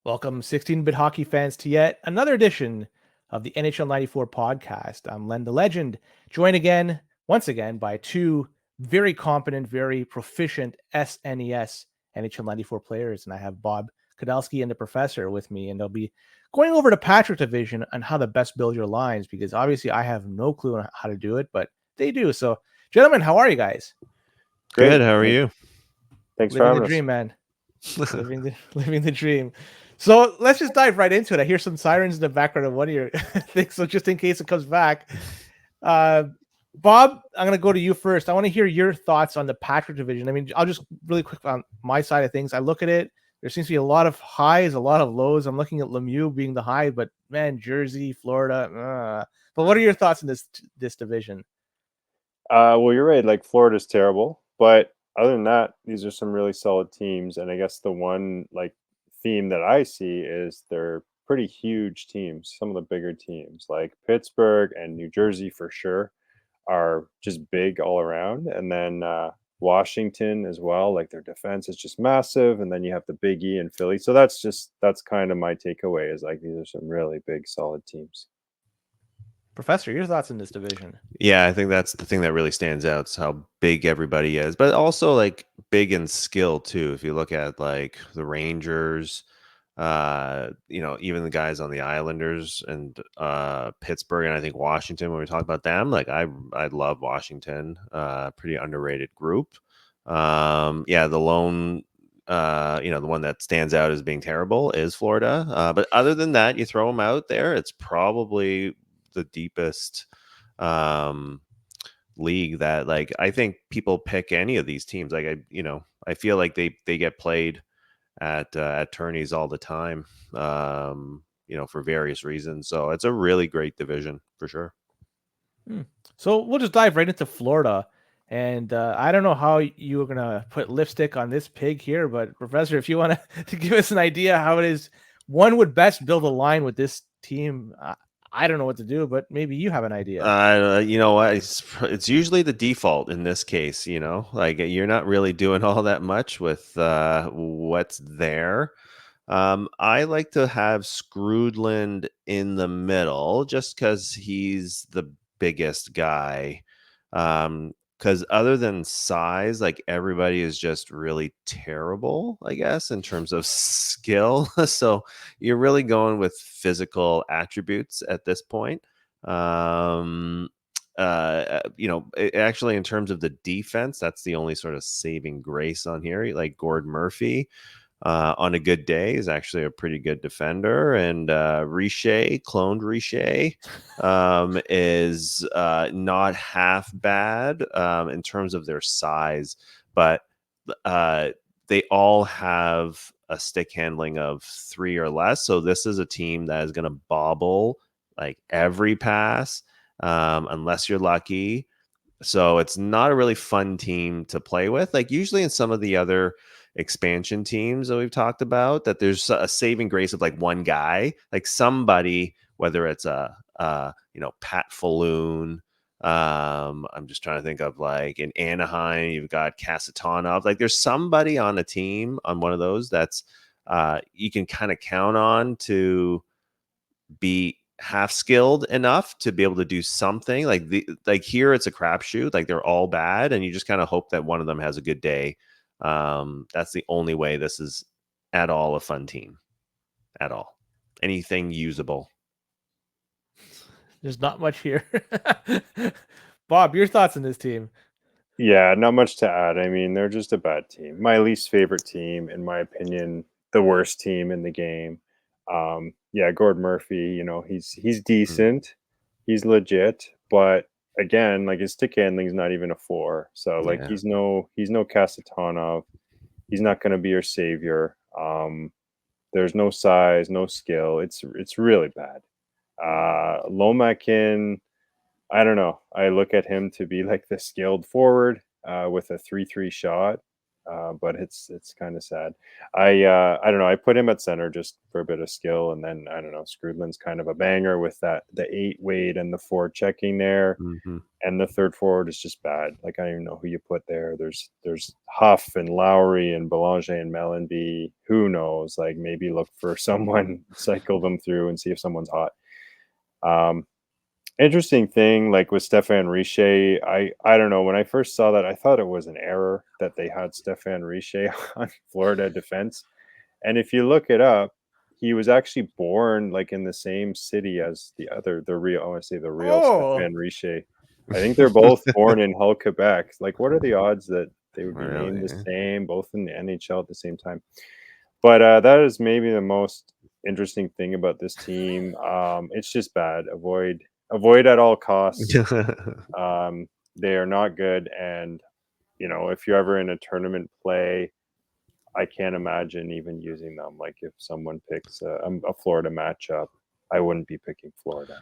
Welcome, 16-bit hockey fans, to yet another edition of the NHL 94 podcast. I'm Len the Legend, joined once again, by two very competent, very proficient SNES NHL 94 players, and I have Bob Kadalski and the Professor with me, and they'll be going over the Patrick division and how to best build your lines, because obviously I have no clue on how to do it, but they do. So, gentlemen, how are you guys? Great. Good. How are you? Thanks for Living the having us. dream, man. living the dream. So let's just dive right into it. I hear some sirens in the background of one of your things, so just in case it comes back. Bob, I'm going to go to you first. I want to hear your thoughts on the Patrick division. I mean, I'll just really quick on my side of things. I look at it. There seems to be a lot of highs, a lot of lows. I'm looking at Lemieux being the high, but man, Jersey, Florida. But what are your thoughts on this division? Well, you're right. Like Florida's terrible, but other than that, these are some really solid teams. And I guess the one theme that I see is they're pretty huge teams. Some of the bigger teams, like Pittsburgh and New Jersey, for sure, are just big all around. And then Washington as well. Like their defense is just massive. And then you have the Big E and Philly. So that's kind of my takeaway. Is like these are some really big, solid teams. Professor, your thoughts on this division? Yeah, I think that's the thing that really stands out is how big everybody is, but also like big in skill too. If you look at like the Rangers, even the guys on the Islanders and Pittsburgh, and I think Washington. When we talk about them, like I love Washington, pretty underrated group. The lone. The one that stands out as being terrible is Florida. But other than that, you throw them out there, it's probably the deepest league that like I think people pick any of these teams. Like I feel like they get played at tourneys all the time, for various reasons. So it's a really great division for sure. So we'll just dive right into Florida. And I don't know how you are going to put lipstick on this pig here, but Professor, if you want to give us an idea how it is one would best build a line with this team, I don't know what to do, but maybe you have an idea. You know what? It's usually the default in this case. Like you're not really doing all that much with what's there. I like to have Scroodland in the middle just because he's the biggest guy. Because other than size, like everybody is just really terrible, I guess, in terms of skill. So you're really going with physical attributes at this point. Actually, in terms of the defense, that's the only sort of saving grace on here. Like Gord Murphy, on a good day, is actually a pretty good defender, and cloned Richer, is not half bad in terms of their size, but they all have a stick handling of 3 or less. So this is a team that is going to bobble like every pass, unless you're lucky. So it's not a really fun team to play with. Like usually in some of the other expansion teams that we've talked about, that there's a saving grace of like one guy, like somebody, whether it's a Pat Falloon. I'm just trying to think of like in Anaheim, you've got Kasatonov. Like there's somebody on a team on one of those that's you can kind of count on to be half skilled enough to be able to do something. Like here it's a crapshoot. Like they're all bad, and you just kind of hope that one of them has a good day. That's the only way this is at all a fun team. At all. Anything usable. There's not much here. Bob, your thoughts on this team? Yeah, not much to add. I mean, they're just a bad team. My least favorite team, in my opinion, the worst team in the game. Gord Murphy, he's Mm. decent, he's legit, but again, like his stick handling's not even a 4. So like Yeah. he's no Kasatonov. He's not going to be your savior. There's no size, no skill. It's really bad. Lomakin, I don't know. I look at him to be like the skilled forward with a 3-3 shot. but it's kind of sad. I don't know. I put him at center just for a bit of skill, and then I don't know. Skrudland's kind of a banger with the 8 weight and the 4 checking there. Mm-hmm. And the third forward is just bad. Like, I don't even know who you put there. There's Huff and Lowry and Belanger and Mellenby. Who knows? Like, maybe look for someone, cycle them through and see if someone's hot. Interesting thing, like with Stefan Richer, I don't know. When I first saw that, I thought it was an error that they had Stefan Richer on Florida defense. And if you look it up, he was actually born like in the same city as the real, I want to say the real Stefan Richer. I think they're both born in Hull, Quebec. Like, what are the odds that they would be named the same, both in the NHL at the same time? But that is maybe the most interesting thing about this team. It's just bad. Avoid at all costs. They are not good. And, if you're ever in a tournament play, I can't imagine even using them. Like, if someone picks a Florida matchup, I wouldn't be picking Florida.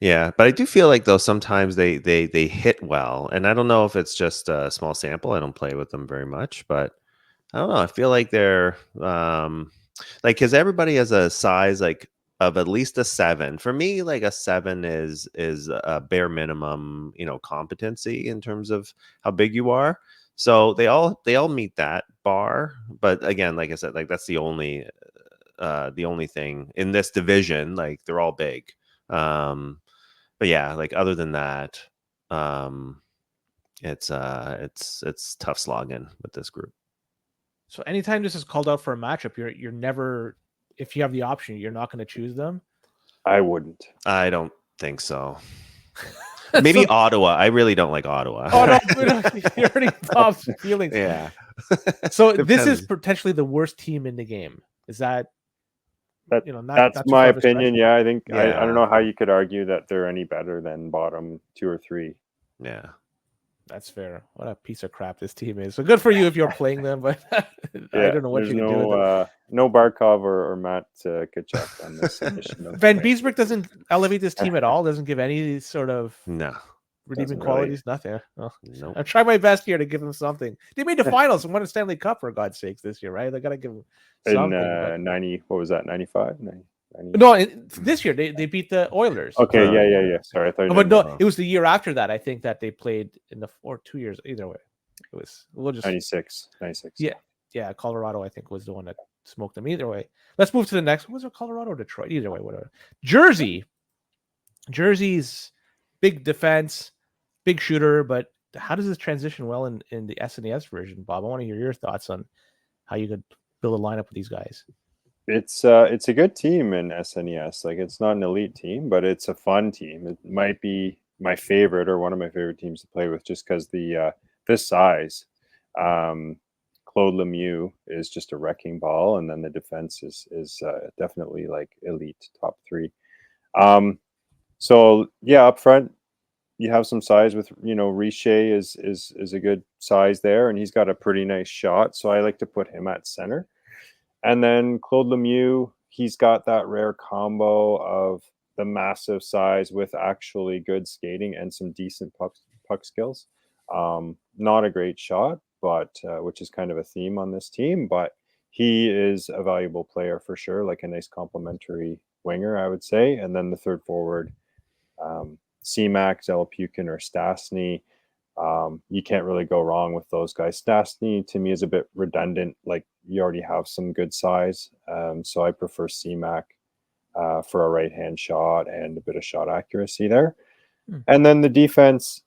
Yeah, but I do feel like though sometimes they hit well, and I don't know if it's just a small sample. I don't play with them very much, but I don't know. I feel like they're like, because everybody has a size like of at least a 7. For me, like a 7 is a bare minimum, competency in terms of how big you are. So they all meet that bar. But again, like I said, like that's the only thing in this division. Like they're all big. But yeah, like other than that, it's tough slogging with this group. So anytime this is called out for a matchup, you're never, if you have the option, you're not going to choose them. I wouldn't. I don't think so. Maybe Ottawa. I really don't like Ottawa. Oh no, you're already Bob's feelings. Yeah. So this is potentially the worst team in the game. Is that? That's my opinion. Yeah, I think I don't know how you could argue that they're any better than bottom 2 or 3. Yeah, that's fair. What a piece of crap this team is. So good for you if you're playing them, but I don't know what you can do with them. No Barkov or Matt Kachuk on this edition. Van Beesbrook doesn't elevate this team at all. Doesn't give any sort of redeeming qualities. Nothing. Oh, nope. I try my best here to give them something. They made the finals and won a Stanley Cup for God's sakes this year, right? They got to give them something. In 90, what was that? 95? 90. No, this year they beat the Oilers. Okay, yeah. Sorry, I thought. But no, it was the year after that. I think that they played in or 2 years. Either way, it was. We'll just 96. Yeah. Colorado, I think, was the one that smoked them. Either way, let's move to the next. Was it Colorado or Detroit? Either way, whatever. Jersey's big defense, big shooter, but how does this transition well in the SNES version, Bob? I want to hear your thoughts on how you could build a lineup with these guys. It's a good team in SNES. Like, it's not an elite team, but it's a fun team. It might be my favorite or one of my favorite teams to play with, just because this size. Claude Lemieux is just a wrecking ball, and then the defense is definitely like elite top 3. So yeah, up front you have some size with Richer is a good size there, and he's got a pretty nice shot. So I like to put him at center. And then Claude Lemieux, he's got that rare combo of the massive size with actually good skating and some decent puck skills. Not a great shot, but which is kind of a theme on this team. But he is a valuable player for sure, like a nice complementary winger, I would say. And then the third forward, C-Mac, Zelepukin, or Stastny. You can't really go wrong with those guys. Stastny to me is a bit redundant. Like, you already have some good size. So I prefer C-Mac for a right-hand shot and a bit of shot accuracy there. And then the defense,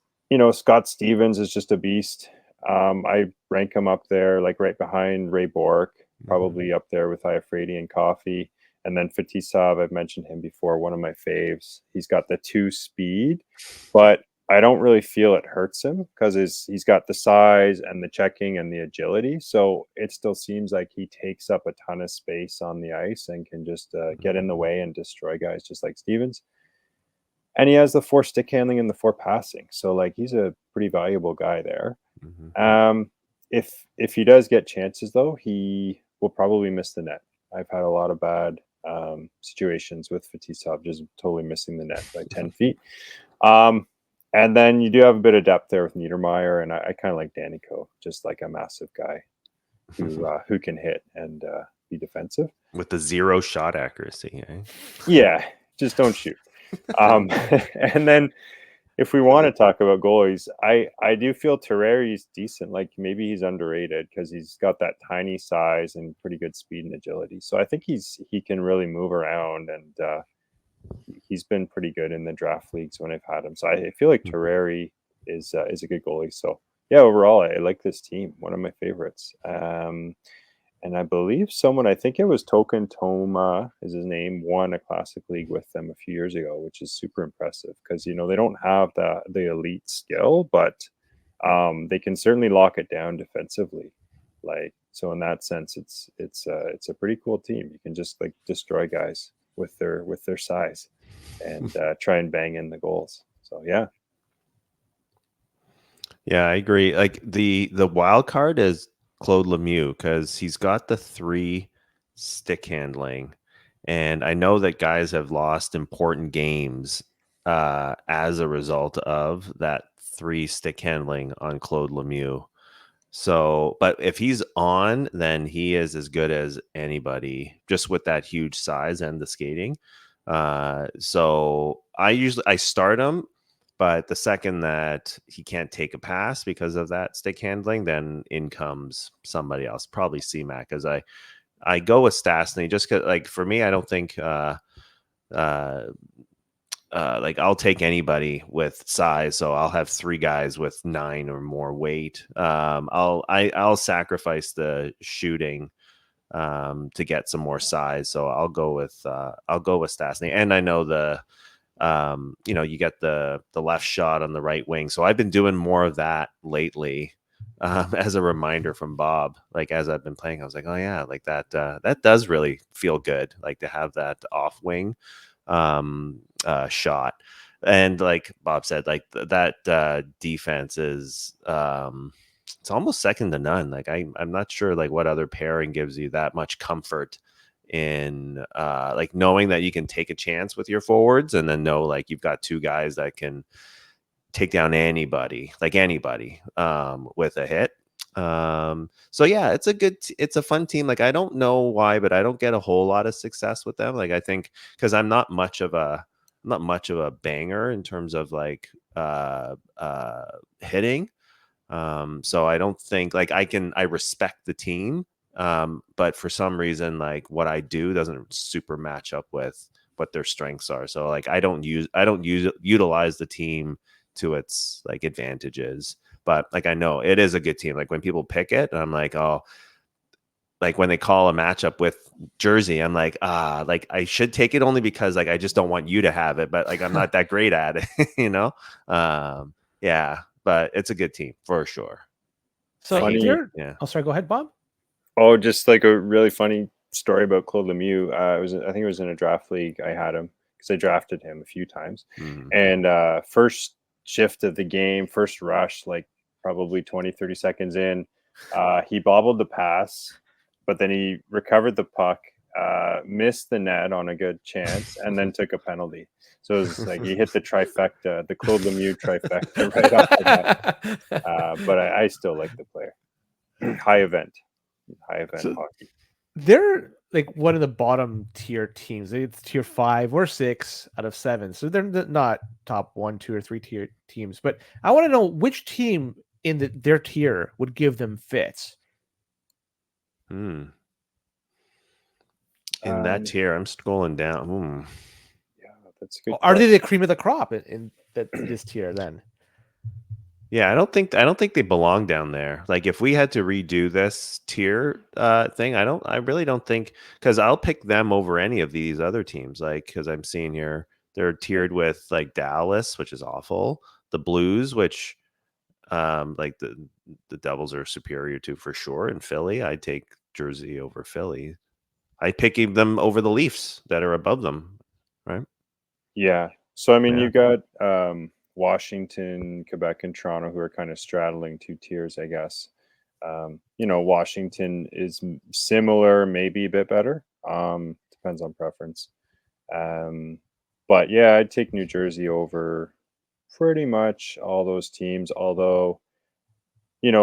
Scott Stevens is just a beast. I rank him up there, like right behind Ray Bourque, probably up there with Iafrate and Coffey. And then Fetisov, I've mentioned him before, one of my faves. He's got the 2 speed, but I don't really feel it hurts him because he's got the size and the checking and the agility. So it still seems like he takes up a ton of space on the ice and can just get in the way and destroy guys, just like Stevens. And he has the 4 stick handling and the 4 passing. So like, he's a pretty valuable guy there. If he does get chances though, he will probably miss the net. I've had a lot of bad situations with Fetisov just totally missing the net by 10 feet. And then you do have a bit of depth there with Niedermeyer, and I kind of like Danico, just like a massive guy. who can hit and be defensive. With the 0 shot accuracy. Eh? Yeah, just don't shoot. And then if we want to talk about goalies, I do feel Terrari's decent. Like maybe he's underrated because he's got that tiny size and pretty good speed and agility. So I think he can really move around, and he's been pretty good in the draft leagues when I've had him. So I feel like Terrari is a good goalie. So yeah, overall I like this team. One of my favorites. And I believe I think it was Token Toma is his name, won a classic league with them a few years ago, which is super impressive because, they don't have the elite skill, but they can certainly lock it down defensively. So in that sense, it's a pretty cool team. You can just like destroy guys with their size and try and bang in the goals. So yeah. Yeah, I agree. Like the wild card is Claude Lemieux because he's got the 3 stick handling, and I know that guys have lost important games as a result of that 3 stick handling on Claude Lemieux. So, but if he's on, then he is as good as anybody, just with that huge size and the skating. So I start him. But the second that he can't take a pass because of that stick handling, then in comes somebody else, probably C-Mac. As I go with Stastny, just because, like, for me, I don't think like I'll take anybody with size. So I'll have 3 guys with 9 or more weight. I'll sacrifice the shooting to get some more size. So I'll go with Stastny, and I know you get the left shot on the right wing. So I've been doing more of that lately. As a reminder from Bob, like as I've been playing, I was like, oh yeah, like that does really feel good, like to have that off wing shot. And like Bob said, like that defense is it's almost second to none. Like I'm not sure like what other pairing gives you that much comfort in like knowing that you can take a chance with your forwards, and then know like you've got 2 guys that can take down anybody with a hit. So yeah, it's a fun team. Like I don't know why, but I don't get a whole lot of success with them. Like I think because I'm not much of a banger in terms of like hitting. So I don't think like I respect the team. But for some reason, like what I do doesn't super match up with what their strengths are. So like I don't utilize the team to its like advantages. But like I know it is a good team. Like when people pick it, I'm like, oh, like when they call a matchup with Jersey, I'm like, like I should take it only because like I just don't want you to have it, but like I'm not that great at it, Yeah, but it's a good team for sure. So yeah. Oh, sorry. Go ahead, Bob. Oh, just like a really funny story about Claude Lemieux. I think it was in a draft league. I had him because I drafted him a few times. Mhm. And first shift of the game, first rush, like probably 20, 30 seconds in, he bobbled the pass, but then he recovered the puck, missed the net on a good chance, and then took a penalty. So it was like he hit the trifecta, the Claude Lemieux trifecta right off the bat. But I still like the player. High event So- hockey. They're like one of the bottom tier teams. It's tier 5 or 6 out of 7. So they're not top 1, 2, or 3 tier teams. But I want to know which team in their tier would give them fits. In that tier, I'm scrolling down. Yeah, that's good. Are they the cream of the crop in this tier then? Yeah, I don't think they belong down there. Like if we had to redo this tier thing, I really don't think, because I'll pick them over any of these other teams. Like because I'm seeing here they're tiered with like Dallas, which is awful, the Blues, which like the Devils are superior to for sure, and Philly. I'd take Jersey over Philly. I'd pick them over the Leafs that are above them, right? Yeah. So I mean, Yeah. you got Washington, Quebec, and Toronto who are kind of straddling 2 tiers, I guess. Washington is similar, maybe a bit better. Depends on preference. But yeah, I'd take New Jersey over pretty much all those teams. Although,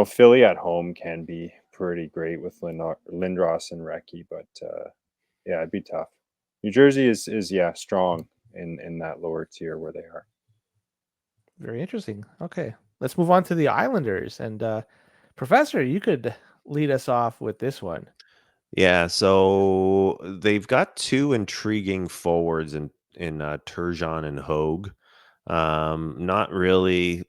Philly at home can be pretty great with Lindros and Recchi, but yeah, it'd be tough. New Jersey is strong in that lower tier where they are. Very interesting. Okay, let's move on to the Islanders. And Professor, you could lead us off with this one. Yeah, so they've got two intriguing forwards in Turgeon and Hogue. Not really,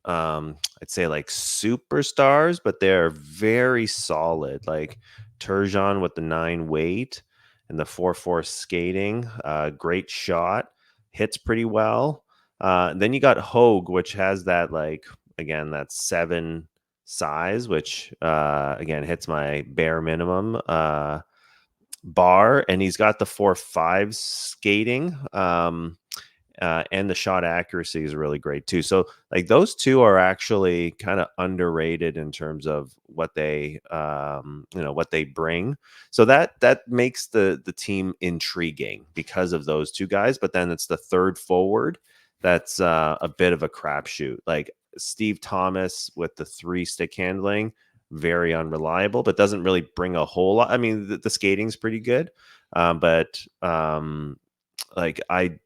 I'd say like superstars, but they're very solid. Like Turgeon with the 9 weight and the 4-4 skating, great shot, hits pretty well. Then you got Hogue, which has that like again that 7 size, which again hits my bare minimum bar, and he's got the 4-5 skating. And the shot accuracy is really great too. So like those two are actually kind of underrated in terms of what they what they bring. So that makes the team intriguing because of those two guys. But then it's the third forward that's a bit of a crapshoot. Like Steve Thomas with the 3 stick handling, very unreliable, but doesn't really bring a whole lot. I mean, the skating's pretty good, but like I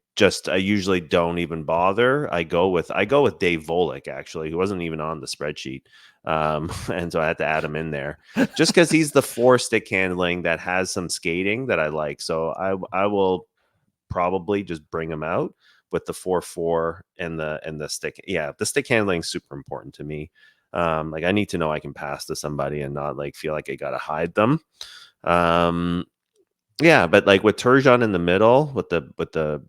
usually don't even bother. I go with Dave Volek, actually, who wasn't even on the spreadsheet. And so I had to add him in there just because he's the 4 stick handling that has some skating that I like. So I will probably just bring him out with the 4-4 and the stick. Yeah, the stick handling is super important to me. Like I need to know I can pass to somebody and not like feel like I gotta hide them. Yeah, but like with Turgeon in the middle with the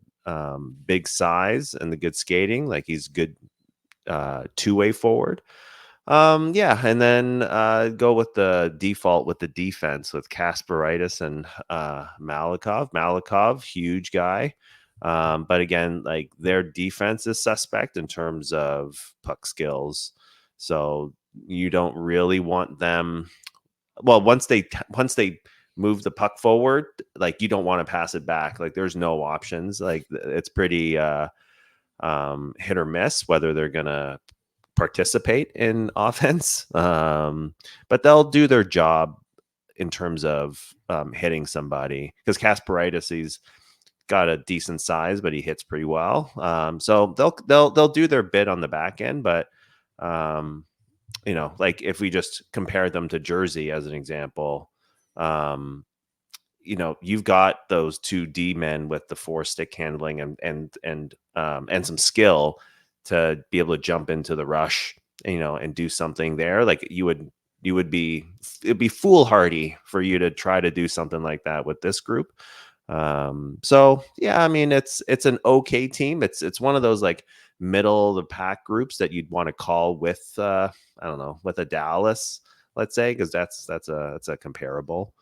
big size and the good skating, like he's good two-way forward. Yeah, and then go with the default with the defense with Kasperitis and Malikov. Malikov, huge guy. But again, like their defense is suspect in terms of puck skills. So you don't really want them. Well, once they move the puck forward, like you don't want to pass it back. Like there's no options. Like it's pretty hit or miss whether they're gonna participate in offense. But they'll do their job in terms of hitting somebody because Kasperitis, he's got a decent size, but he hits pretty well. So they'll do their bit on the back end, but like if we just compare them to Jersey as an example, you've got those 2 D men with the 4 stick handling and some skill to be able to jump into the rush, and do something there. Like it'd be foolhardy for you to try to do something like that with this group. So yeah, I mean it's an okay team. It's one of those like middle of the pack groups that you'd want to call with I don't know, with a Dallas, let's say, because that's a comparable.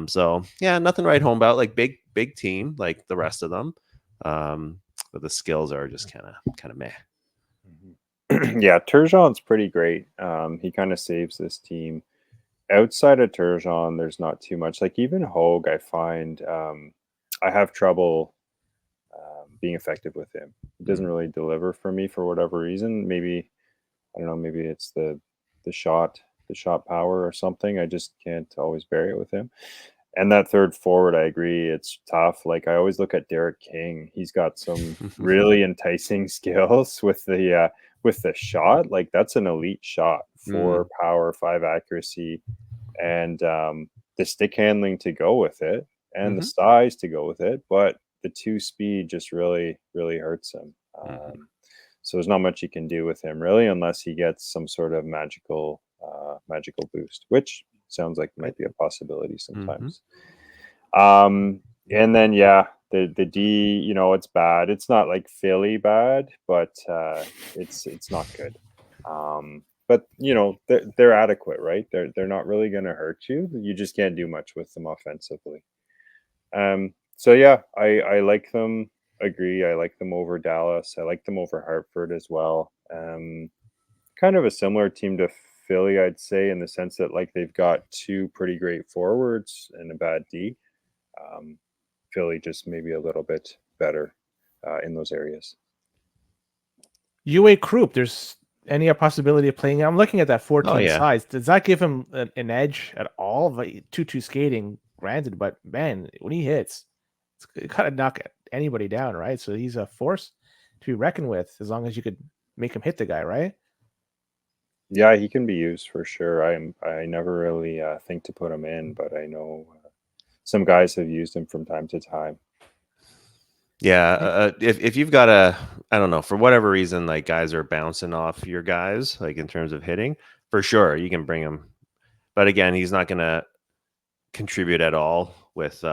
So yeah, nothing to write home about. Like big team, like the rest of them. But the skills are just kind of meh. Yeah, Turgeon's pretty great. He kind of saves this team. Outside of Turgeon, there's not too much. Like even Hogue, I find I have trouble being effective with him. He doesn't really deliver for me for whatever reason. Maybe I don't know. Maybe it's the shot power or something. I just can't always bury it with him. And that third forward, I agree, it's tough. Like I always look at Derek King. He's got some really enticing skills with the shot. Like that's an elite shot. 4 power, 5 accuracy, and the stick handling to go with it, and the size to go with it. But the 2 speed just really hurts him. So there's not much you can do with him really, unless he gets some sort of magical boost, which sounds like might be a possibility sometimes. And then the D, it's bad. It's not like Philly bad, but it's not good. But they're adequate, right? They're not really going to hurt you. You just can't do much with them offensively. So yeah, I like them. Agree. I like them over Dallas. I like them over Hartford as well. Kind of a similar team to Philly, I'd say, in the sense that like they've got 2 pretty great forwards and a bad D. Philly just maybe a little bit better in those areas. UA Krupp, there's any possibility of playing? I'm looking at that 14 Oh, yeah. size. Does that give him an edge at all? Like 2-2 skating, granted, but man, when he hits, it's kind of knock anybody down, right? So he's a force to be reckoned with as long as you could make him hit the guy, right? Yeah, he can be used for sure. I never really think to put him in, but I know some guys have used him from time to time. Yeah, if you've got I don't know, for whatever reason, like guys are bouncing off your guys, like in terms of hitting, for sure you can bring him. But again, he's not going to contribute at all with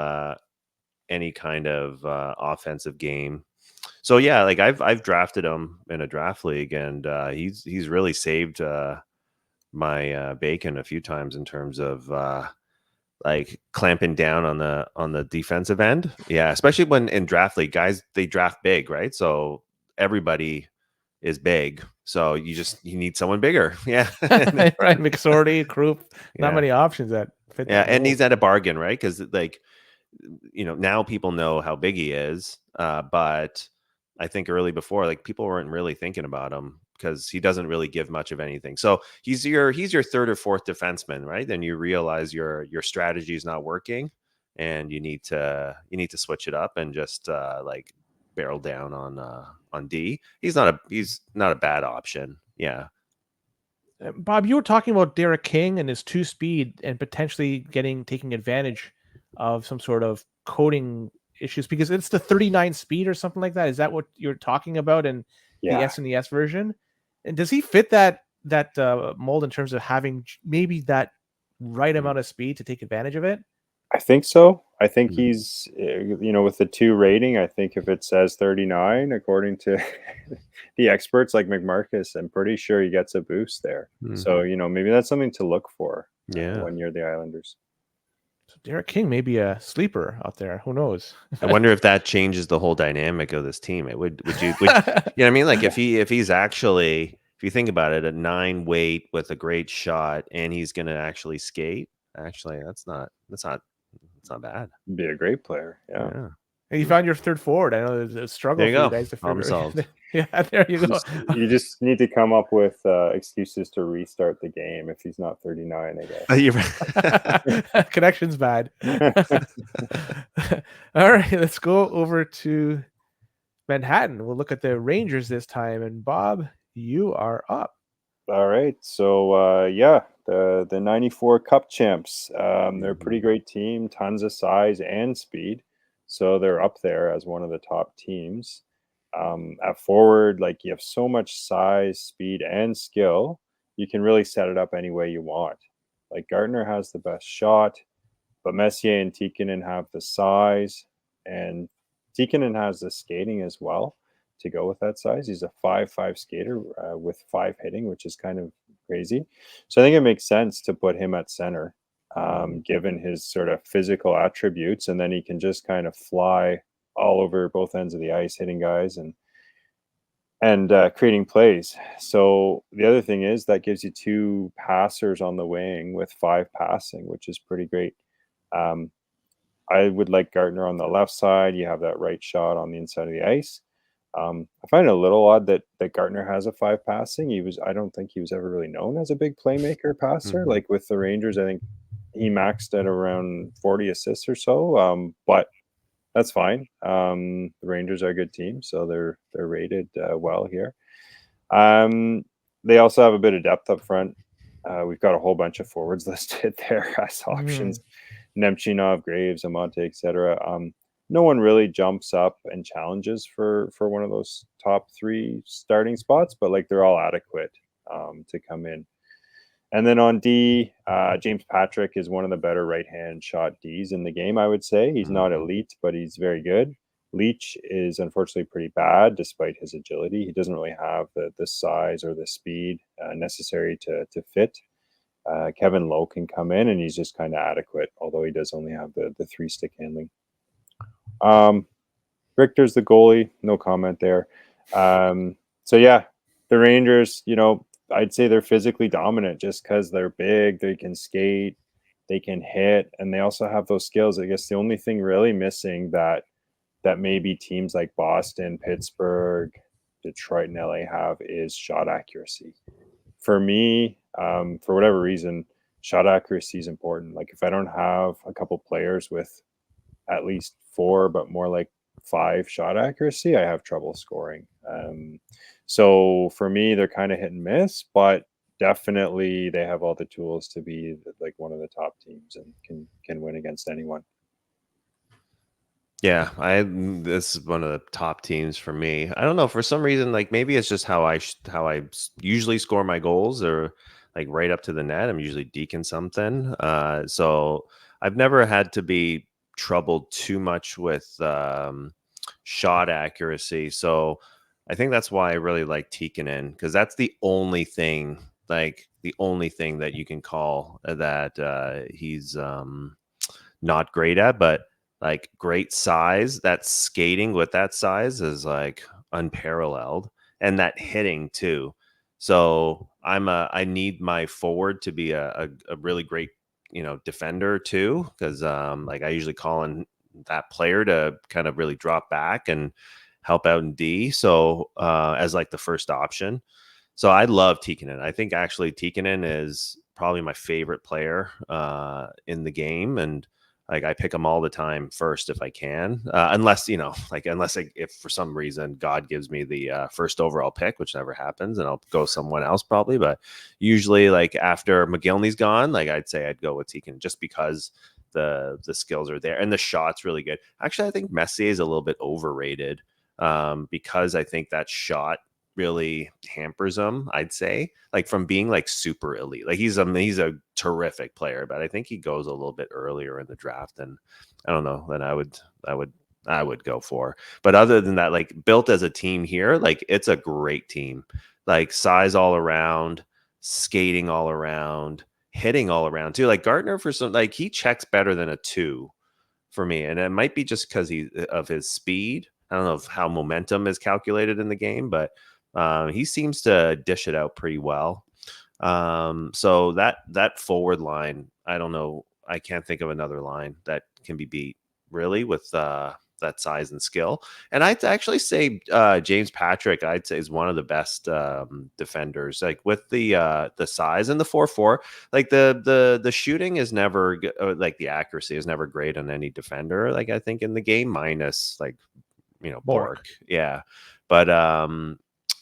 any kind of offensive game. So yeah, like I've drafted him in a draft league, and he's really saved my bacon a few times in terms of like clamping down on the defensive end. Yeah, especially when in draft league, guys, they draft big, right? So everybody is big. So you need someone bigger. Yeah. Right. McSorty, Krupp, not Yeah. many options that fit Yeah. that And mold. he's at a bargain, right? Because like, now people know how big he is. But I think early before, like people weren't really thinking about him because he doesn't really give much of anything. So he's your third or fourth defenseman, right? Then you realize your strategy is not working, and you need to switch it up and just like barrel down on D. He's not a bad option. Yeah. Bob, you were talking about Derek King and his 2-speed and potentially taking advantage of some sort of coding issues because it's the 39 speed or something like that. Is that what you're talking about in the Yeah, SNES version? And does he fit that mold in terms of having maybe that right amount of speed to take advantage of it? I think so. I think Mhm. he's, with the 2 rating, I think if it says 39, according to the experts like McMarcus, I'm pretty sure he gets a boost there. Mhm. So, maybe that's something to look for Yeah. when you're the Islanders. So Derek King may be a sleeper out there. Who knows? I wonder if that changes the whole dynamic of this team. It would you know what I mean? Like if he's actually, if you think about it, a 9 weight with a great shot and he's gonna actually skate, actually that's not bad. Be a great player. Yeah. Yeah. And you found your third forward. I know there's a struggle There you for you go. guys to Problem figure. solved. Yeah, there you go. You just need to come up with excuses to restart the game if he's not 39, I guess. You're right. Connection's bad. All right, let's go over to Manhattan. We'll look at the Rangers this time. And Bob, you are up. All right. So the 94 Cup champs. They're a pretty great team, tons of size and speed. So they're up there as one of the top teams. At forward, like you have so much size, speed, and skill, you can really set it up any way you want. Like Gardner has the best shot, but Messier and Tikkanen have the size, and Tikkanen has the skating as well to go with that size. He's a 5'5" skater with 5 hitting, which is kind of crazy. So I think it makes sense to put him at center, given his sort of physical attributes, and then he can just kind of fly all over both ends of the ice, hitting guys and creating plays. So the other thing is that gives you 2 passers on the wing with 5 passing, which is pretty great. Um, I would like Gardner on the left side. You have that right shot on the inside of the ice. I find it a little odd that Gardner has a 5 passing. I don't think he was ever really known as a big playmaker passer. Mhm. Like with the Rangers, I think he maxed at around 40 assists or so. But that's fine. The Rangers are a good team, so they're rated well here. They also have a bit of depth up front. We've got a whole bunch of forwards listed there as options. Nemchinov, Graves, Amante, etc. No one really jumps up and challenges for one of those top 3 starting spots, but like they're all adequate to come in. And then on D, James Patrick is one of the better right-hand shot Ds in the game, I would say. He's not elite, but he's very good. Leach is unfortunately pretty bad despite his agility. He doesn't really have the size or the speed necessary to fit. Kevin Lowe can come in and he's just kind of adequate, although he does only have the 3-stick handling. Richter's the goalie, no comment there. So yeah, the Rangers, I'd say they're physically dominant just because they're big, they can skate, they can hit, and they also have those skills. I guess the only thing really missing that maybe teams like Boston, Pittsburgh, Detroit and LA have is shot accuracy. For me, for whatever reason, shot accuracy is important. Like if I don't have a couple players with at least 4, but more like 5 shot accuracy, I have trouble scoring. So for me, they're kind of hit and miss, but definitely they have all the tools to be like one of the top teams and can win against anyone. Yeah, this is one of the top teams for me. I don't know, for some reason, like maybe it's just how I usually score my goals, or like right up to the net. I'm usually deking something. So I've never had to be troubled too much with shot accuracy. So I think that's why I really like Tikkanen, because that's the only thing, that you can call that he's not great at, but like great size. That skating with that size is like unparalleled, and that hitting too. So I need my forward to be a really great defender too, because like I usually call in that player to kind of really drop back and help out in D. So as like the first option. So I love Tikkanen. I think actually Tikkanen is probably my favorite player in the game, and like I pick him all the time first if I can, unless if for some reason God gives me the first overall pick, which never happens, and I'll go someone else probably. But usually, like after McGillney's gone, like I'd say I'd go with Tikkanen just because the skills are there and the shot's really good. Actually, I think Messier is a little bit overrated because I think that shot really hampers him, I'd say, like from being like super elite. Like he's a terrific player, but I think he goes a little bit earlier in the draft than I don't know than I would go for. But other than that, like built as a team here, like it's a great team. Like size all around, skating all around, hitting all around too. Like Gardner, for some, like he checks better than a 2 for me, and it might be just because of his speed. I don't know how momentum is calculated in the game, but he seems to dish it out pretty well. So that forward line, I don't know. I can't think of another line that can be beat really with that size and skill. And I'd actually say James Patrick, I'd say, is one of the best defenders. Like with the size and the 4-4, like the shooting is never like the accuracy is never great on any defender. Like I think in the game, minus like Bork. Yeah, but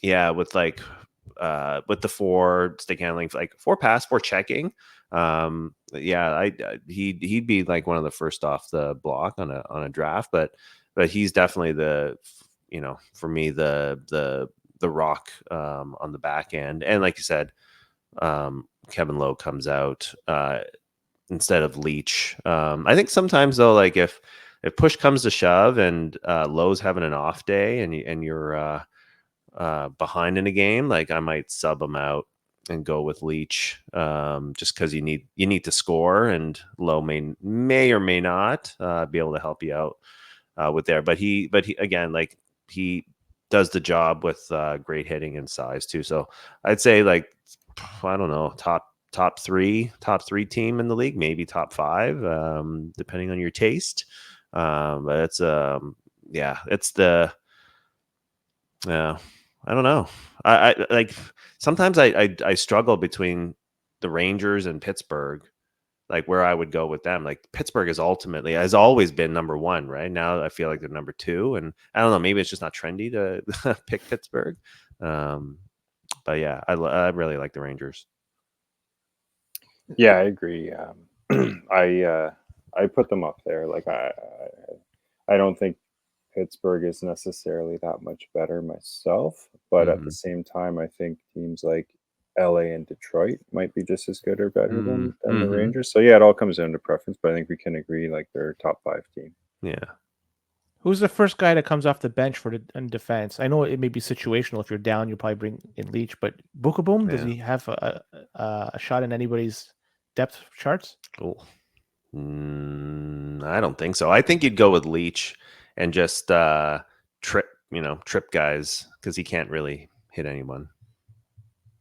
yeah, with the 4 stick handling, like 4 pass, 4 checking. Yeah, he'd be like one of the first off the block on a draft, but he's definitely for me the rock on the back end. And like you said, Kevin Lowe comes out instead of Leach. I think sometimes though, like if push comes to shove and Lowe's having an off day and you're behind in a game, like I might sub him out and go with Leach, just because you need to score, and Lowe may or may not be able to help you out with there. But he again, like he does the job with great hitting and size too. So I'd say like I don't know, top three team in the league, maybe top 5, depending on your taste. But it's it's the I don't know. I like sometimes I struggle between the Rangers and Pittsburgh, like where I would go with them. Like Pittsburgh has always been number 1, right? Now I feel like they're number 2, and I don't know, maybe it's just not trendy to pick Pittsburgh. But yeah, I really like the Rangers. Yeah, I agree. I put them up there. Like I don't think Pittsburgh is necessarily that much better myself, but at the same time, I think teams like LA and Detroit might be just as good or better than the Rangers. So yeah, it all comes down to preference, but I think we can agree like they're top 5 team. Yeah. Who's the first guy that comes off the bench in defense? I know it may be situational. If you're down, you'll probably bring in Leach, but Bookabum, does he have a shot in anybody's depth charts? Oh, I don't think so. I think you'd go with Leach and just trip guys, because he can't really hit anyone.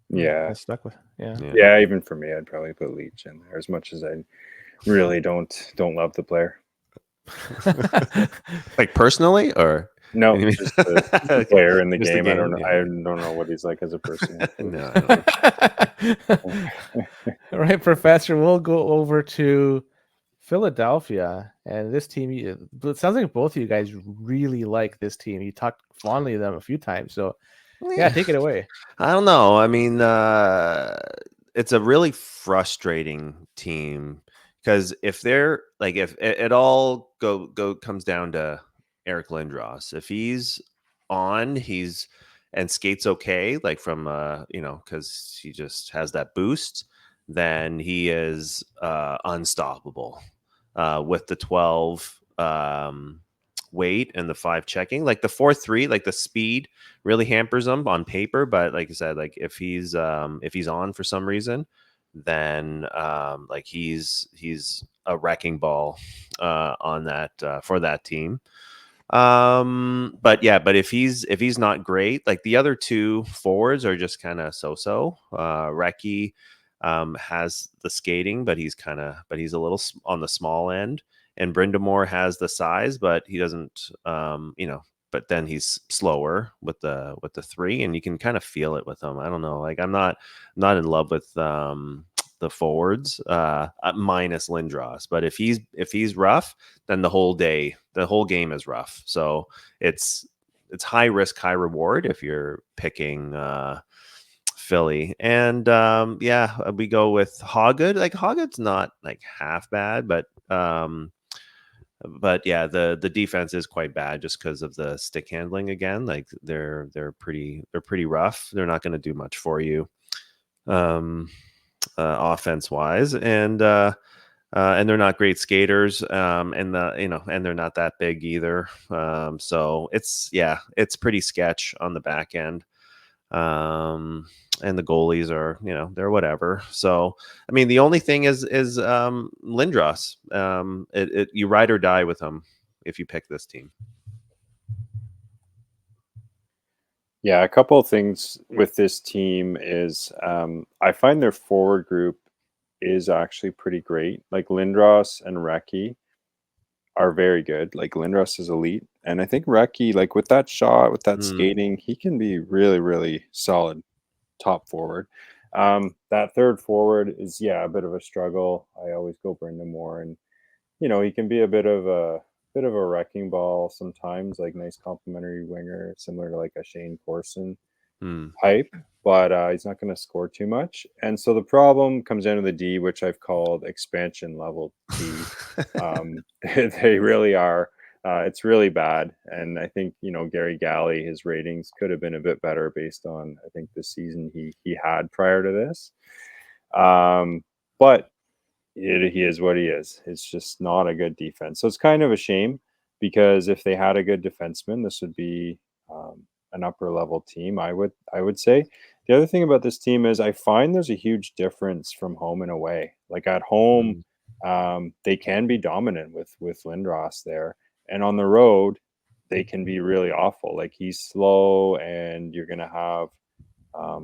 Yeah, I stuck with yeah. Even for me, I'd probably put Leach in there, as much as I really don't love the player. Like personally, or No, Anything- just the player in the Just the game. I don't game, know. yeah. I don't know what he's like as a person. No, I don't. All right, Professor, we'll go over to Philadelphia. And this team, it sounds like both of you guys really like this team. You talked fondly of them a few times. So, yeah, take it away. I don't know. I mean, it's a really frustrating team because if they're like, if it all comes down to Eric Lindros, if he's on, he's and skates okay, like from because he just has that boost, then he is unstoppable with the 12 weight and the 5 checking. Like the 4-3, like the speed really hampers him on paper, but like I said, like if he's on for some reason, then like he's a wrecking ball on that for that team. But if he's not great, like the other two forwards are just kind of so. Recchi has the skating, but he's a little on the small end, and Brindamore has the size, but he doesn't but then he's slower with the 3, and you can kind of feel it with him. I don't know, like I'm not in love with the forwards minus Lindros, but if he's rough, then the whole game is rough. So it's high risk, high reward if you're picking Philly. And we go with Hoggood. Like Hoggood's not like half bad, but yeah, the defense is quite bad just because of the stick handling again. Like they're pretty rough. They're not going to do much for you offense wise, and they're not great skaters, and they're not that big either. So it's pretty sketch on the back end. And the goalies are, they're whatever. So, I mean, the only thing is Lindros. You ride or die with him if you pick this team. Yeah, a couple of things with this team is I find their forward group is actually pretty great. Like Lindros and Recchi are very good. Like Lindros is elite, and I think Recchi, like with that shot, with that skating, he can be really, really solid top forward. That third forward is a bit of a struggle. I always go Brindamore, and he can be a bit of a wrecking ball sometimes, like nice complimentary winger, similar to like a Shane Corson type, but he's not going to score too much. And so the problem comes down to the D, which I've called expansion level D. They really are. It's really bad. And I think, Gary Galley, his ratings could have been a bit better based on, I think, the season he had prior to this. But he is what he is. It's just not a good defense. So it's kind of a shame, because if they had a good defenseman, this would be an upper level team, I would say. The other thing about this team is I find there's a huge difference from home and away. Like at home, they can be dominant with Lindros there, and on the road, they can be really awful. Like he's slow, and you're going to have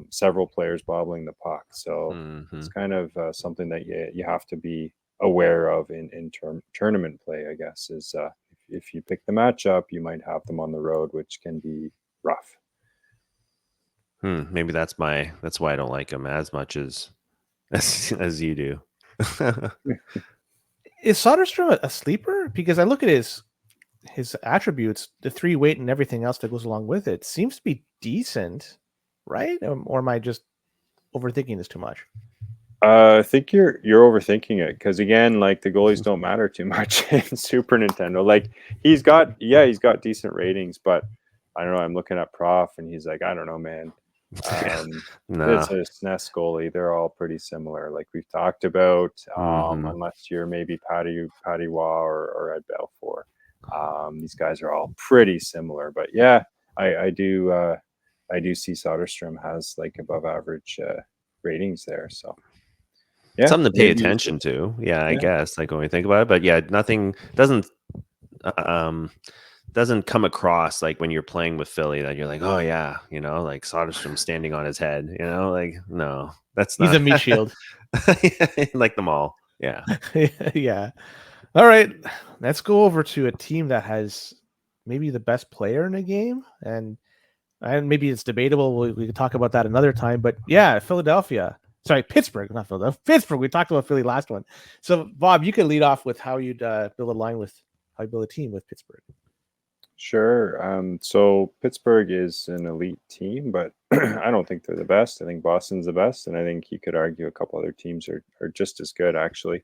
several players bobbling the puck. So it's kind of something that you have to be aware of in tournament play, I guess, is if you pick the matchup, you might have them on the road, which can be rough. Maybe that's why I don't like him as much as you do. Is Soderstrom a sleeper? Because I look at his attributes, the 3 weight and everything else that goes along with it, seems to be decent, right? Or am I just overthinking this too much? I think you're overthinking it, because again, like the goalies don't matter too much in Super Nintendo. Like he's got decent ratings, but I don't know. I'm looking at Prof, and he's like, I don't know, man. It's a SNES goalie. They're all pretty similar, like we've talked about, unless you're maybe Patty Waugh or Ed Balfour. These guys are all pretty similar, but yeah, I do see Soderstrom has like above average ratings there. So yeah, something to pay attention to. I guess, like when we think about it, but yeah, nothing doesn't come across like when you're playing with Philly that you're like, oh yeah, like Soderstrom standing on his head, like no, that's not. He's a meat shield. Like them all. Yeah. Yeah. All right, let's go over to a team that has maybe the best player in the game, and maybe it's debatable. We could talk about that another time. But yeah, Pittsburgh, not Philadelphia. Pittsburgh. We talked about Philly last one. So Bob, you can lead off with how you'd build how you build a team with Pittsburgh. Sure. So Pittsburgh is an elite team, but I don't think they're the best. I think Boston's the best, and I think you could argue a couple other teams are just as good, actually.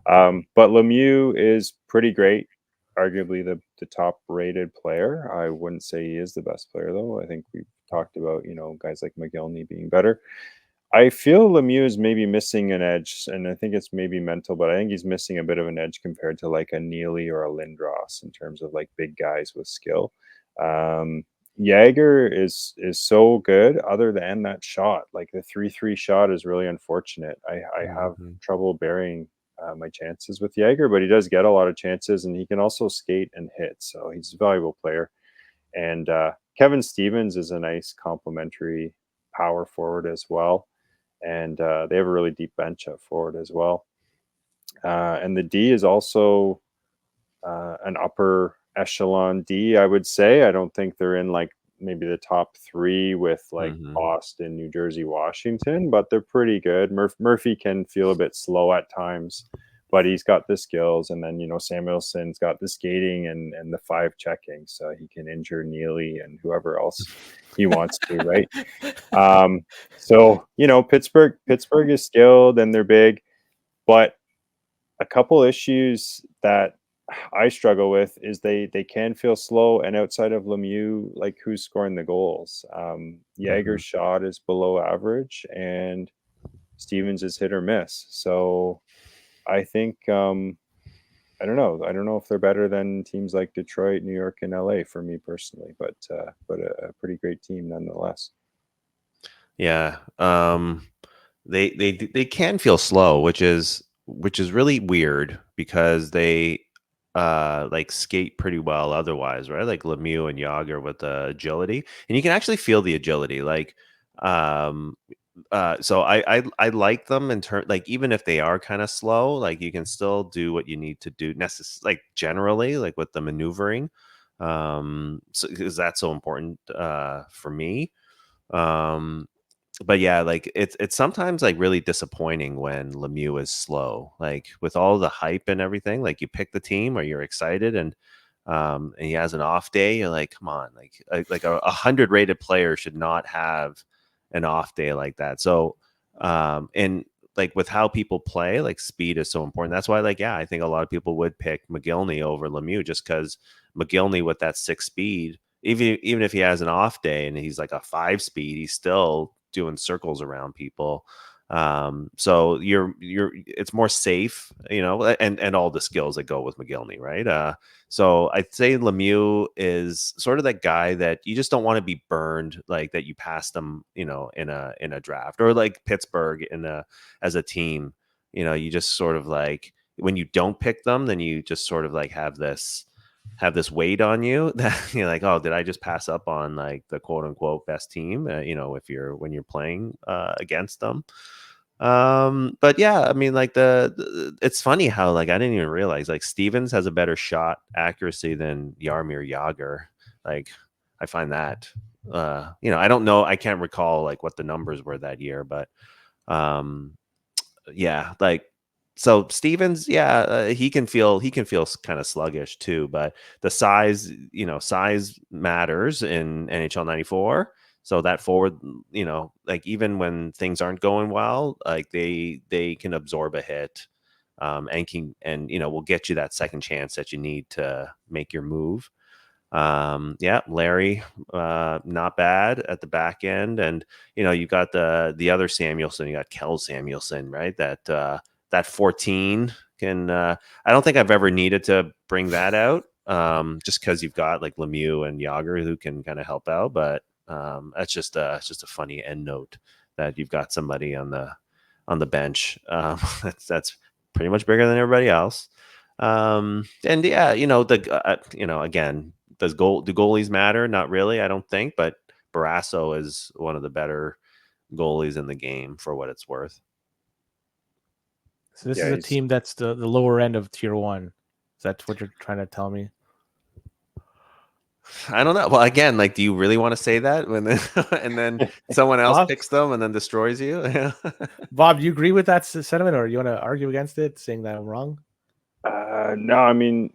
But Lemieux is pretty great, arguably the top rated player. I wouldn't say he is the best player, though. I think we've talked about, guys like McGillney being better. I feel Lemieux is maybe missing an edge, and I think it's maybe mental, but I think he's missing a bit of an edge compared to like a Neely or a Lindros in terms of like big guys with skill. Jagr is so good other than that shot. Like the 3-3 shot is really unfortunate. I have trouble burying my chances with Jagr, but he does get a lot of chances, and he can also skate and hit, so he's a valuable player. And Kevin Stevens is a nice complementary power forward as well. And they have a really deep bench up forward as well. And the D is also an upper echelon D, I would say. I don't think they're in like maybe the top 3 with like Boston, New Jersey, Washington, but they're pretty good. Murphy can feel a bit slow at times, but he's got the skills. And then, Samuelson's got the skating and the 5 checking, so he can injure Neely and whoever else he wants to, right? So, Pittsburgh is skilled and they're big, but a couple issues that I struggle with is they can feel slow, and outside of Lemieux, like who's scoring the goals? Jagr's shot is below average and Stevens is hit or miss. So I think I don't know. I don't know if they're better than teams like Detroit, New York, and LA for me personally, but a pretty great team nonetheless. Yeah. They can feel slow, which is really weird because they like skate pretty well otherwise, right? Like Lemieux and Jagr with the agility, and you can actually feel the agility. Like so I like them in turn, like even if they are kind of slow, like you can still do what you need to do like generally, like with the maneuvering, so because that's so important for me. But yeah, like it's sometimes like really disappointing when Lemieux is slow, like with all the hype and everything. Like you pick the team or you're excited, and he has an off day. You're like, come on, like a 100 rated player should not have an off day like that. So and like with how people play, like speed is so important. That's why, like, yeah, I think a lot of people would pick McGillney over Lemieux just because McGillney with that 6 speed, even if he has an off day and he's like a 5 speed, he's still doing circles around people. So it's more safe, and all the skills that go with McGillney, right? So I'd say Lemieux is sort of that guy that you just don't want to be burned, like that you passed them, in a draft, or like Pittsburgh as a team. You just sort of like when you don't pick them, then you just sort of like have this weight on you that you're like, oh, did I just pass up on like the quote unquote best team? When you're playing against them. But yeah, I mean, like it's funny how like I didn't even realize like Stevens has a better shot accuracy than Jaromir Jagr. Like I find that I don't know, I can't recall like what the numbers were that year, but yeah, like so Stevens, yeah, he can feel kind of sluggish too, but the size matters in NHL 94. So that forward, like even when things aren't going well, like they can absorb a hit, and will get you that second chance that you need to make your move. Yeah, Larry, not bad at the back end, and you got the other Samuelson, you got Kel Samuelson, right? That 14 can. I don't think I've ever needed to bring that out, just because you've got like Lemieux and Jagr who can kind of help out, but it's just a funny end note that you've got somebody on the bench that's pretty much bigger than everybody else. And yeah, again, do goalies matter? Not really, I don't think, but Barrasso is one of the better goalies in the game for what it's worth. So this is a team that's the lower end of tier 1. Is that what you're trying to tell me? I don't know. Well, again, like, do you really want to say that when and then someone else Bob, picks them and then destroys you? Bob, do you agree with that sentiment, or you want to argue against it, saying that I'm wrong? No, I mean,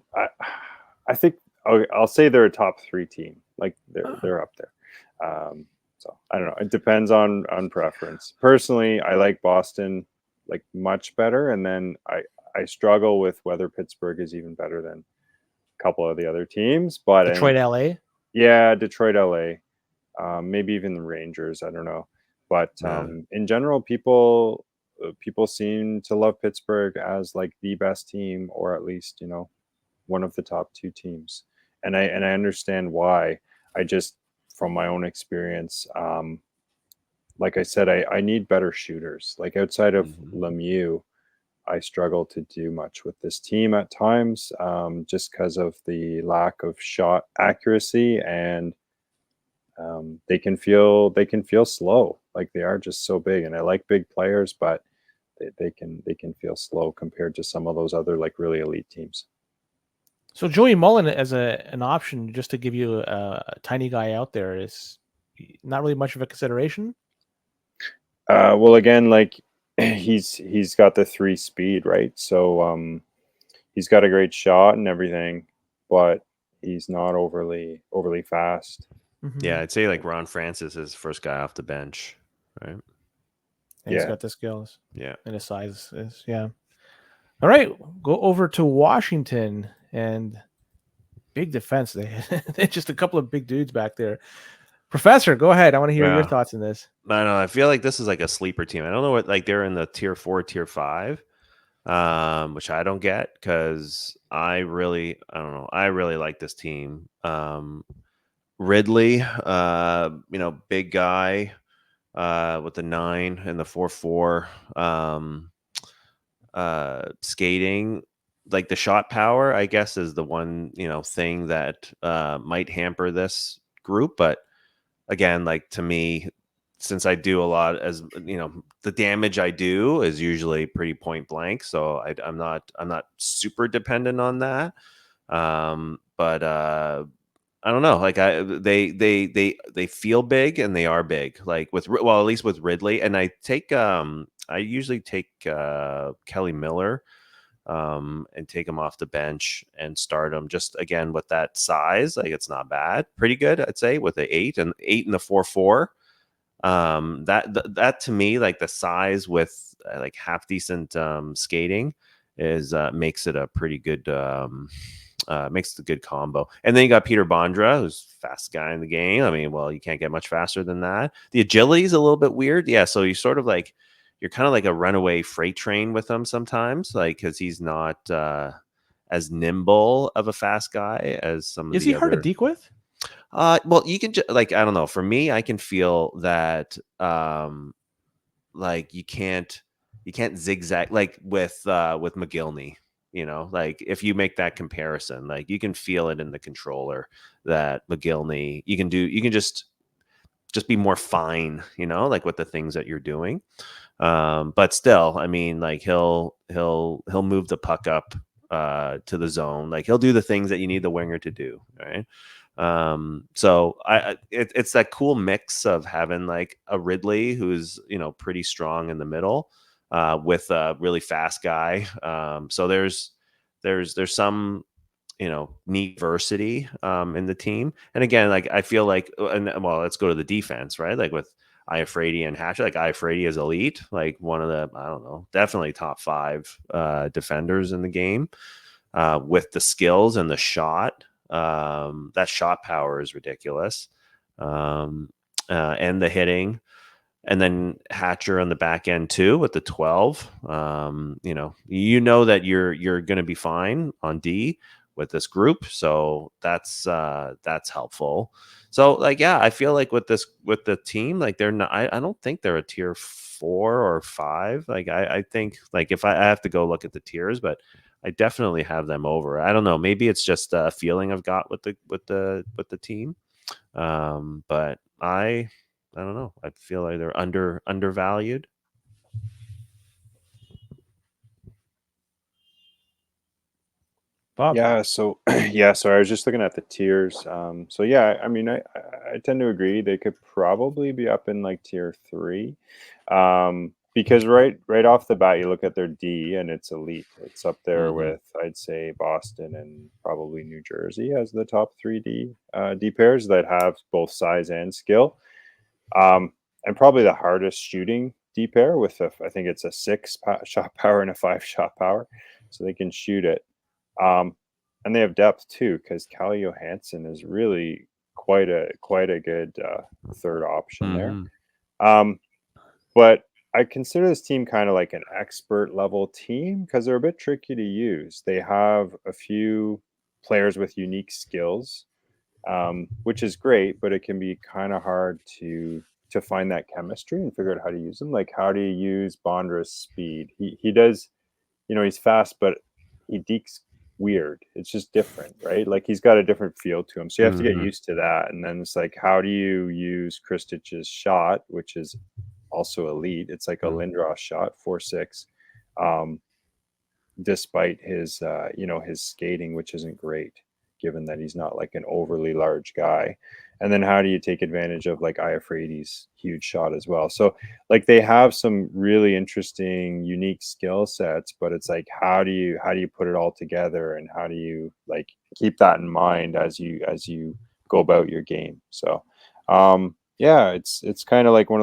I think I'll say they're a top 3 team. Like they're up there. So I don't know. It depends on preference. Personally, I like Boston like much better, and then I struggle with whether Pittsburgh is even better than a couple of the other teams. But Detroit, LA. yeah, Detroit, LA, maybe even the Rangers. I don't know, but Yeah. in general, people seem to love Pittsburgh as like the best team, or at least one of the top 2 teams, and I understand why. I just, from my own experience, like I said, I need better shooters. Like outside of Mhm. Lemieux, I struggle to do much with this team at times, just because of the lack of shot accuracy, and they can feel slow. Like they are just so big, and I like big players, but they can feel slow compared to some of those other like really elite teams. So Joey Mullen as an option, just to give you a tiny guy out there, is not really much of a consideration. Well, again, like he's got the 3 speed, right? So he's got a great shot and everything, but he's not overly fast. Yeah, Mm-hmm. I'd say like Ron Francis is first guy off the bench, right? And he's Yeah. got the skills, Yeah. and his size is All right, go over to Washington and big defense. They just a couple of big dudes back there. Professor, go ahead. I want to hear your Yeah. thoughts on this. I don't know. I feel like this is like a sleeper team. I don't know what, like, they're in the tier 4, tier 5, which I don't get, because I don't know. I really like this team. Ridley, big guy, with the 9 and the 4-4, skating. Like the shot power, I guess, is the one, thing that might hamper this group. But again, like, to me, since I do a lot, as the damage I do is usually pretty point blank, so I'm not super dependent on that. But I don't know. Like, they feel big, and they are big. Like at least with Ridley, and I usually take Kelly Miller, and take him off the bench and start him, just again with that size. Like, it's not bad, pretty good, I'd say, with the 8 and the 4-4. That to me, like the size with like half decent skating is makes it a pretty good makes it a good combo. And then you got Peter Bondra, who's fast guy in the game. I mean, well, you can't get much faster than that. The agility is a little bit weird. Yeah, so you're kind of like a runaway freight train with him sometimes, like, because he's not as nimble of a fast guy as some of Is he the hard to other. deke with? Well, you can just, like, I don't know. For me, I can feel that like you can't zigzag like with McGillney. Like, if you make that comparison, like, you can feel it in the controller that McGillney, you can just be more fine, like with the things that you're doing. But still, I mean, like, he'll move the puck up to the zone. Like, he'll do the things that you need the winger to do, right? So it's that cool mix of having like a Ridley who's pretty strong in the middle, with a really fast guy. So there's some neat diversity in the team. And again, like, I feel like, and well, let's go to the defense, right? Like with Iafrate and Hatcher, like Iafrate is elite, like one of the, I don't know, definitely top 5 defenders in the game, with the skills and the shot. That shot power is ridiculous, and the hitting. And then Hatcher on the back end too with the 12. That you're going to be fine on D with this group, so that's helpful. So, like, yeah, I feel like with the team, like, they're not. I don't think they're a tier 4 or 5. Like, I think, like, if I have to go look at the tiers, but I definitely have them over. I don't know. Maybe it's just a feeling I've got with the team. But I don't know. I feel like they're undervalued. Bob. Yeah, so yeah, so I was just looking at the tiers. So yeah, I mean, I tend to agree they could probably be up in like tier 3, because right off the bat, you look at their D and it's elite. It's up there Mhm. with, I'd say, Boston and probably New Jersey as the top 3 D pairs that have both size and skill. And probably the hardest shooting D pair with I think it's a 6 shot power and a 5 shot power, so they can shoot it. Um, and they have depth too, because Calle Johansson is really quite a good third option there. Mhm. Um, but I consider this team kind of like an expert level team because they're a bit tricky to use. They have a few players with unique skills, which is great, but it can be kind of hard to find that chemistry and figure out how to use them. Like, how do you use Bondra's speed? He does, he's fast, but he dekes weird. It's just different, right? Like, he's got a different feel to him. So you have to get Mhm. used to that. And then it's like, how do you use Kristich's shot, which is also elite? It's like a Mhm. Lindros shot, 4-6. Um, despite his his skating, which isn't great given that he's not like an overly large guy. And then how do you take advantage of like Iafredi's huge shot as well? So like they have some really interesting unique skill sets, but it's like how do you put it all together, and how do you like keep that in mind as you go about your game? So yeah, it's kind of like one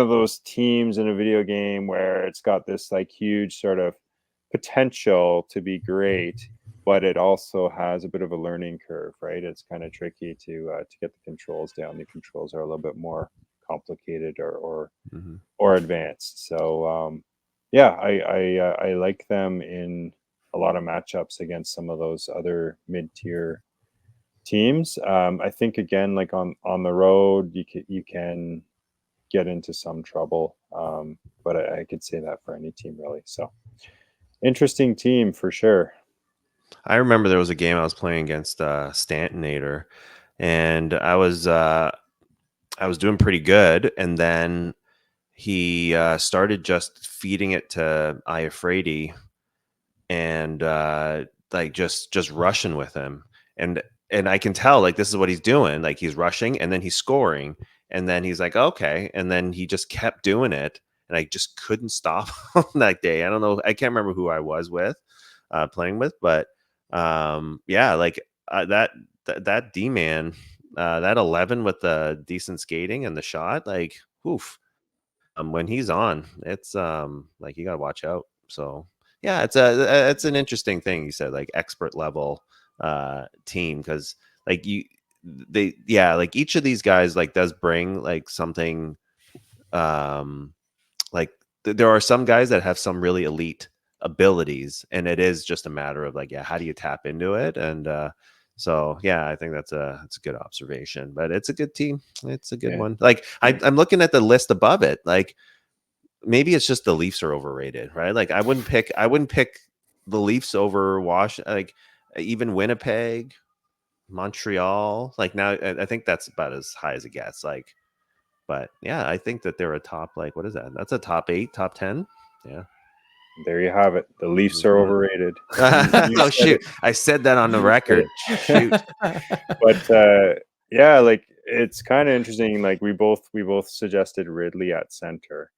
of those teams in a video game where it's got this like huge sort of potential to be great, but it also has a bit of a learning curve, right? It's kind of tricky to get the controls down. The controls are a little bit more complicated Mhm. or advanced. So yeah, I like them in a lot of matchups against some of those other mid tier teams. I think again, like on the road, you can get into some trouble. But I could say that for any team really. So interesting team for sure. I remember there was a game I was playing against Stantonator, and I was doing pretty good, and then he started just feeding it to Iafredi and like just rushing with him, and I can tell like this is what he's doing, like he's rushing and then he's scoring, and then he's like okay, and then he just kept doing it, and I just couldn't stop on that day. I don't know, I can't remember who I was with playing with, but yeah, like that D man, that 11 with the decent skating and the shot, like oof, when he's on, it's like you gotta watch out. So yeah, it's an interesting thing you said, like expert level team, because like they yeah, like each of these guys like does bring like something, um like there are some guys that have some really elite abilities, and it is just a matter of like, yeah, how do you tap into it? And so yeah, I think that's a good observation, but it's a good team. It's a good Yeah. one. Like I'm looking at the list above it, like maybe it's just the Leafs are overrated, right? Like I wouldn't pick the Leafs over like even Winnipeg, Montreal. Like now I think that's about as high as it gets. Like, but yeah, I think that they're a top, like, what is that? That's a top 8, top 10. Yeah. There you have it. The Leafs Just are wanna- overrated. You oh said shoot. it. I said that on the You said record. Shoot. it. But yeah, like it's kind of interesting. Like we both suggested Ridley at center,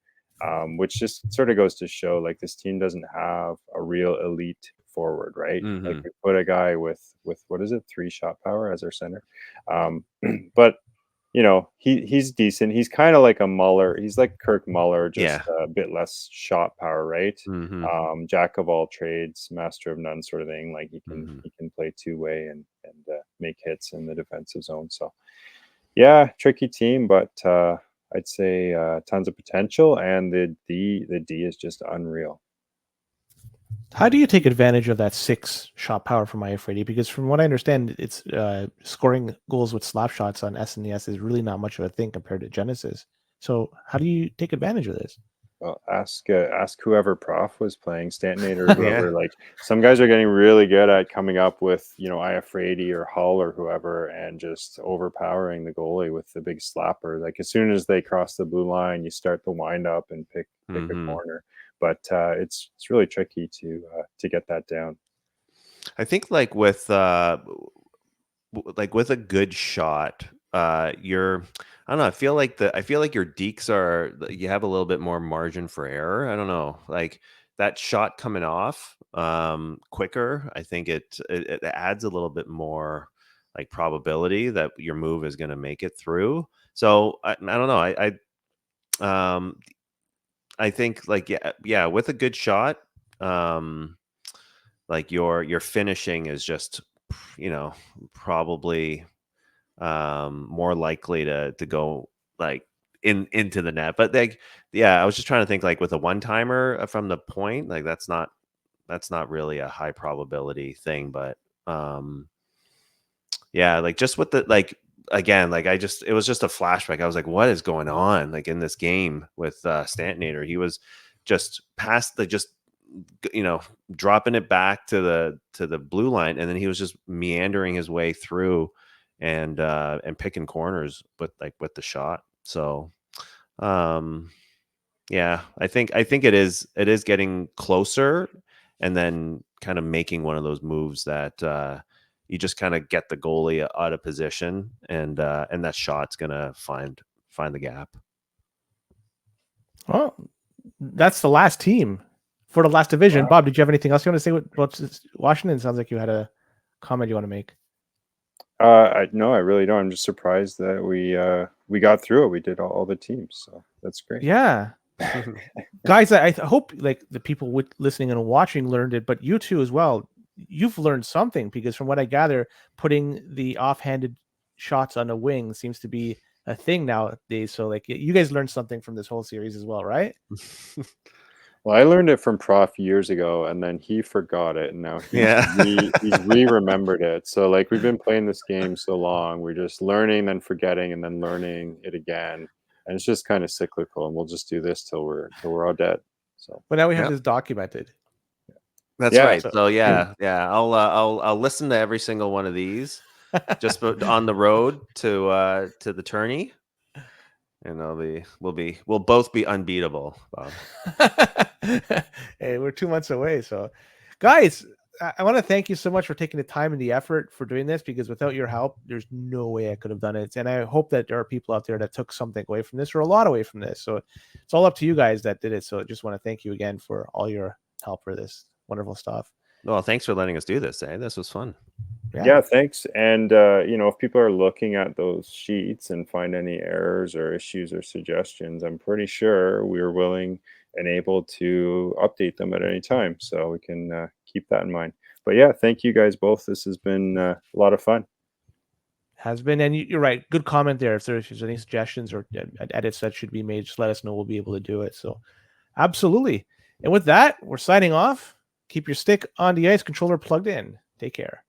which just sort of goes to show like this team doesn't have a real elite forward, right? Like Hmm. we put a guy with what is it, 3 shot power as our center, um, but he's decent. He's kind of like a Muller. He's like Kirk Muller, just Yeah. a bit less shot power, right? Hmm. Jack of all trades, master of none, sort of thing. Like he can Hmm. he can play two-way and make hits in the defensive zone. So yeah, tricky team, but I'd say tons of potential, and the D is just unreal. How do you take advantage of that 6 shot power from Iafredi? Because from what I understand, it's scoring goals with slap shots on SNES is really not much of a thing compared to Genesis. So how do you take advantage of this? Well, ask whoever Prof was playing, Stanton or Yeah. whoever. Like some guys are getting really good at coming up with Iafredi or Hull or whoever, and just overpowering the goalie with the big slapper. Like as soon as they cross the blue line, you start the wind up and pick a Hmm. corner. But it's really tricky to get that down. I think like with a good shot, you're I don't know. I feel like your dekes you have a little bit more margin for error. I don't know. Like that shot coming off quicker, I think it adds a little bit more like probability that your move is going to make it through. So I don't know. I think like yeah, with a good shot, like your finishing is just probably more likely to go like into the net. But like yeah, I was just trying to think like with a one timer from the point, like that's not really a high probability thing. But yeah, like just with the like again, like it was just a flashback. I was like, what is going on like in this game with Stantinator? He was just past the just dropping it back to the blue line, and then he was just meandering his way through and picking corners with the shot. So yeah, I think it is getting closer, and then kind of making one of those moves that you just kind of get the goalie out of position, and that shot's gonna find the gap. Well, that's the last team for the last division. Wow. Bob, did you have anything else you want to say about Washington? Sounds like you had a comment you want to make. No, I really don't. I'm just surprised that we got through it. We did all the teams, so that's great. Yeah. Guys, I hope like the people listening and watching learned it, but you too as well. You've learned something, because from what I gather, putting the offhanded shots on the wing seems to be a thing nowadays. So like you guys learned something from this whole series as well, right? Well, I learned it from Prof years ago, and then he forgot it, and now he's re-remembered it. So like we've been playing this game so long, we're just learning, then forgetting, and then learning it again, and it's just kind of cyclical. And we'll just do this till we're all dead. So, but now we have this documented. That's right. So yeah, I'll listen to every single one of these, just on the road to the tourney. And we'll both be unbeatable, Bob. Hey, we're 2 months away. So, guys, I want to thank you so much for taking the time and the effort for doing this, because without your help, there's no way I could have done it. And I hope that there are people out there that took something away from this, or a lot away from this. So it's all up to you guys that did it. So I just want to thank you again for all your help for this wonderful stuff. Well, thanks for letting us do this. This was fun. Yeah, thanks. And if people are looking at those sheets and find any errors or issues or suggestions, I'm pretty sure we're willing and able to update them at any time, so we can keep that in mind. But yeah, thank you guys both. This has been a lot of fun. Has been, and you're right. Good comment there. If there's any suggestions or edits that should be made, just let us know. We'll be able to do it. So absolutely. And with that, we're signing off. Keep your stick on the ice, controller plugged in. Take care.